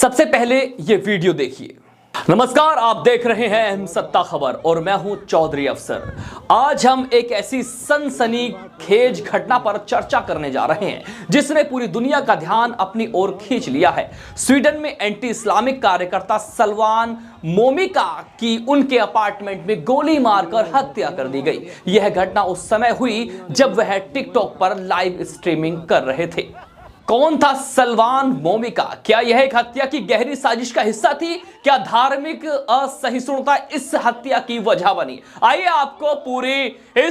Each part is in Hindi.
सबसे पहले ये वीडियो देखिए। नमस्कार, आप देख रहे हैं अहम सत्ता खबर और मैं हूं चौधरी अफसर। आज हम एक ऐसी सनसनीखेज घटना पर चर्चा करने जा रहे हैं जिसने पूरी दुनिया का ध्यान अपनी ओर खींच लिया है। स्वीडन में एंटी इस्लामिक कार्यकर्ता सलवान मोमिका की उनके अपार्टमेंट में गोली मारकर हत्या कर दी गई। यह घटना उस समय हुई जब वह टिकटॉक पर लाइव स्ट्रीमिंग कर रहे थे। कौन था सलवान मोमिका? क्या यह एक हत्या की गहरी साजिश का हिस्सा थी? क्या धार्मिक असहिष्णुता इस हत्या की वजह बनी? आइए आपको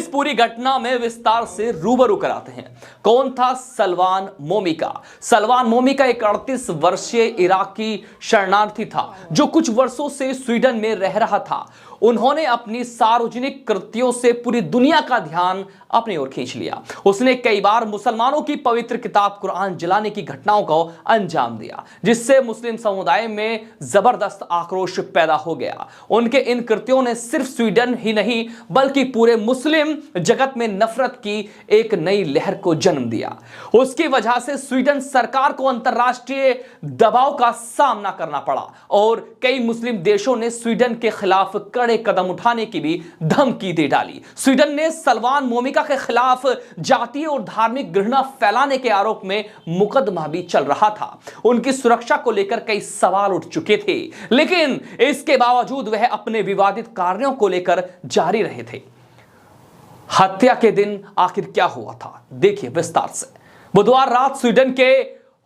पूरी घटना में विस्तार से रूबरू कराते हैं। कौन था सलवान मोमिका? सलवान मोमिका एक 38 वर्षीय इराकी शरणार्थी था जो कुछ वर्षों से स्वीडन में रह रहा था। उन्होंने अपनी सार्वजनिक कृत्यों से पूरी दुनिया का ध्यान अपनी ओर खींच लिया। उसने कई बार मुसलमानों की पवित्र किताब कुरान जलाने की घटनाओं को अंजाम दिया, जिससे मुस्लिम समुदाय में जबरदस्त आक्रोश पैदा हो गया। उनके इन कृत्यों ने सिर्फ स्वीडन ही नहीं बल्कि पूरे मुस्लिम जगत में नफरत की एक नई लहर को जन्म दिया। उसकी वजह से स्वीडन सरकार को अंतरराष्ट्रीय दबाव का सामना करना पड़ा और कई मुस्लिम देशों ने स्वीडन के खिलाफ कड़े कदम उठाने की भी धमकी दे डाली। स्वीडन ने सलवान मोमिका के खिलाफ जातीय और धार्मिक घृणा फैलाने के आरोप में मुकदमा भी चल रहा था। उनकी सुरक्षा को लेकर कई सवाल उठ चुके थे, लेकिन इसके बावजूद वह अपने विवादित कार्यों को लेकर जारी रहे थे। हत्या के दिन आखिर क्या हुआ था, देखिए विस्तार से। बुधवार रात स्वीडन के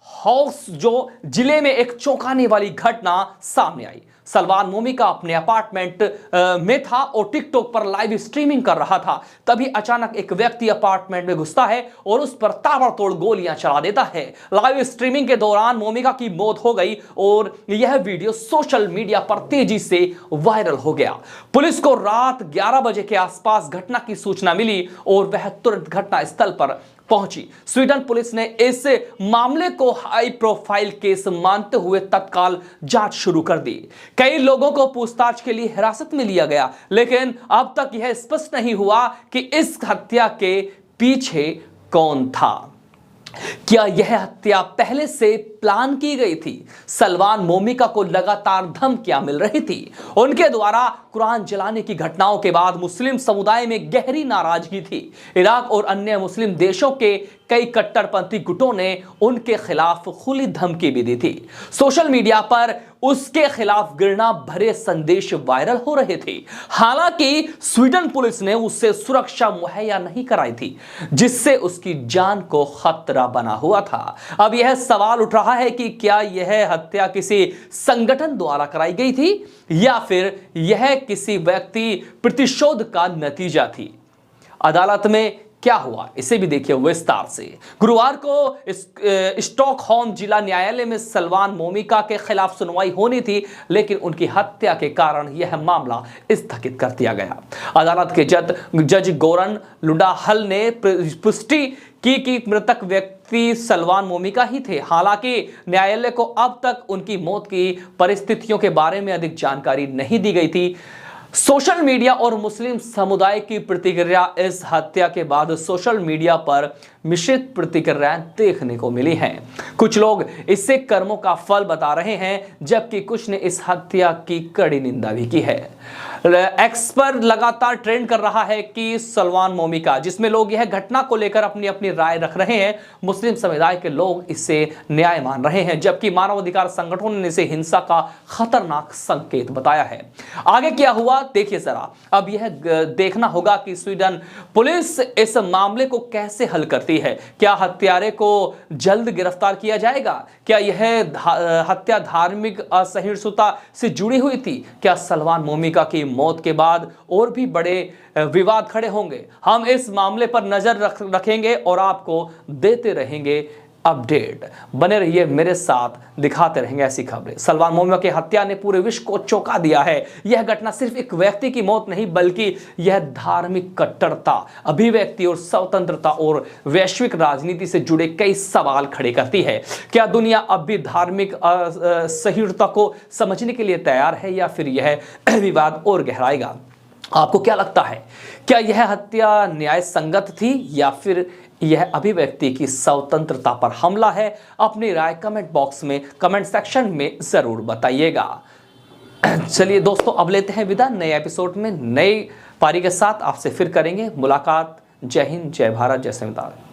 हॉक्स जो जिले में एक चौंकाने वाली घटना सामने आई। सलवान मोमिका अपने अपार्टमेंट में था और टिकटॉक पर लाइव स्ट्रीमिंग कर रहा था। तभी अचानक एक व्यक्ति अपार्टमेंट में घुसता है और उस पर ताबड़तोड़ गोलियां चला देता है। लाइव स्ट्रीमिंग के दौरान मोमिका की मौत हो गई और यह वीडियो सोशल मीडिया पर तेजी से वायरल हो गया। पुलिस को रात 11 बजे के आसपास घटना की सूचना मिली और वह तुरंत घटना स्थल पर पहुंची। स्वीडन पुलिस ने इस मामले को हाई प्रोफाइल केस मानते हुए तत्काल जांच शुरू कर दी। कई लोगों को पूछताछ के लिए हिरासत में लिया गया, लेकिन अब तक यह स्पष्ट नहीं हुआ कि इस हत्या के पीछे कौन था। क्या यह हत्या पहले से प्लान की गई थी? सलवान मोमिका को लगातार धमकियां मिल रही थी। उनके द्वारा कुरान जलाने की घटनाओं के बाद मुस्लिम समुदाय में गहरी नाराजगी थी। इराक और अन्य मुस्लिम देशों के कई कट्टरपंथी गुटों ने उनके खिलाफ खुली धमकी भी दी थी। सोशल मीडिया पर उसके खिलाफ घृणा भरे संदेश वायरल हो रहे थे। हालांकि स्वीडन पुलिस ने उससे सुरक्षा मुहैया नहीं कराई थी, जिससे उसकी जान को खतरा बना हुआ था। अब यह सवाल उठ रहा है कि क्या यह हत्या किसी संगठन द्वारा कराई गई थी या फिर यह किसी व्यक्ति प्रतिशोध का नतीजा थी। अदालत में क्या हुआ, इसे भी देखिए विस्तार से। गुरुवार को स्टॉकहोम जिला न्यायालय में सलवान मोमिका के खिलाफ सुनवाई होनी थी, लेकिन उनकी हत्या के कारण यह मामला स्थगित कर दिया गया। अदालत के जज गोरन लुडाहल ने पुष्टि की कि मृतक व्यक्ति सलवान मोमिका ही थे। हालांकि न्यायालय को अब तक उनकी मौत की परिस्थितियों के बारे में अधिक जानकारी नहीं दी गई थी। सोशल मीडिया और मुस्लिम समुदाय की प्रतिक्रिया इस हत्या के बाद सोशल मीडिया पर मिश्रित प्रतिक्रियाएं देखने को मिली हैं। कुछ लोग इसे कर्मों का फल बता रहे हैं, जबकि कुछ ने इस हत्या की कड़ी निंदा भी की है। एक्स पर लगातार ट्रेंड कर रहा है कि सलवान मोमिका, जिसमें लोग यह घटना को लेकर अपनी अपनी राय रख रहे हैं। मुस्लिम समुदाय के लोग इसे न्याय मान रहे हैं, जबकि मानवाधिकार संगठनों ने इसे हिंसा का खतरनाक संकेत बताया है। आगे क्या हुआ देखिए जरा। अब यह देखना होगा कि स्वीडन पुलिस इस मामले को कैसे हल करती है। क्या हत्यारे को जल्द गिरफ्तार किया जाएगा? क्या यह हत्या धार्मिक असहिष्णुता से जुड़ी हुई थी? क्या सलवान मोमिका की मौत के बाद और भी बड़े विवाद खड़े होंगे? हम इस मामले पर नजर रखेंगे और आपको देते रहेंगे अपडेट। बने रहिए मेरे साथ, दिखाते रहेंगे ऐसी खबरें। सलवान मोमिका की हत्या ने पूरे विश्व को चौंका दिया है। यह घटना सिर्फ एक व्यक्ति की मौत नहीं, बल्कि यह धार्मिक कट्टरता, अभिव्यक्ति और स्वतंत्रता और वैश्विक राजनीति से जुड़े कई सवाल खड़े करती है। क्या दुनिया अब भी धार्मिक असहिष्णुता को समझने के लिए तैयार है या फिर यह विवाद और गहराएगा? आपको क्या लगता है? क्या यह हत्या न्याय संगत थी या फिर यह अभिव्यक्ति की स्वतंत्रता पर हमला है? अपनी राय कमेंट बॉक्स में, कमेंट सेक्शन में जरूर बताइएगा। चलिए दोस्तों, अब लेते हैं विदा। नए एपिसोड में नई पारी के साथ आपसे फिर करेंगे मुलाकात। जय हिंद, जय भारत, जय संविधान।